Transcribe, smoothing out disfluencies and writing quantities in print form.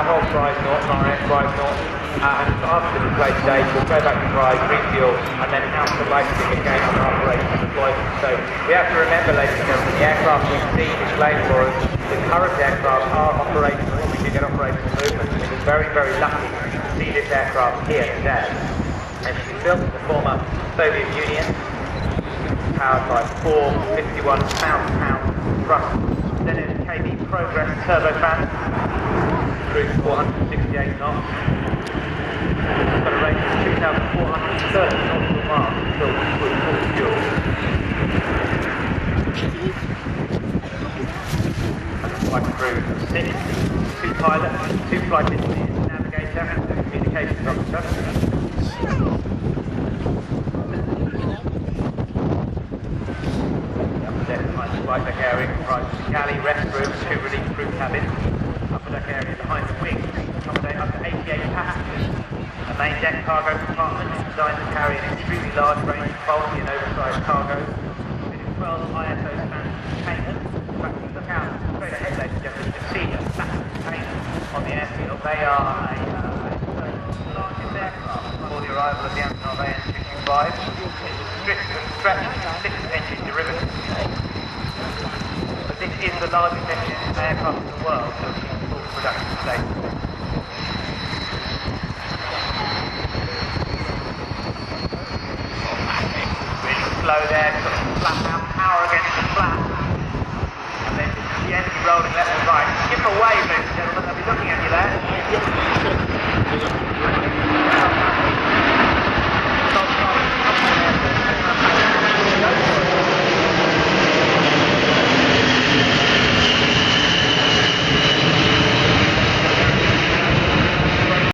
hold 5 knots, RF 5 knots, and after the display stage, we'll go back to drive, refuel, and then out to lighting again on operational deployment. So we have to remember, ladies and gentlemen, the aircraft we see displayed for us, the current aircraft are operational, we can get operational movement. We were very, very lucky to see this aircraft here today. It's been built in the former Soviet Union, powered by 4 51,000-pound thrust Zenith KB Progress turbofan, cruise 468 knots. It's got a range of 2,430 nautical miles filled with full fuel. And a flight crew of 6, 2 pilots, 2 flight engineers, navigator and 2 communications officer. Flight deck area comprises a galley, restroom, 2 relief crew cabins. Upper deck area behind the wings accommodate up to 88 passengers. A main deck cargo compartment is designed to carry an extremely large range of bulky and oversized cargo. It is 12 ISO standard containers. In fact, if you look out straight ahead, ladies and gentlemen, you can see a massive container on the airfield. They are the largest aircraft before the arrival of the Antonov AN-225. It was stretched to 6-engine derivative. This is the largest engine aircraft in the world to achieve full production state. Really slow there, got a flat out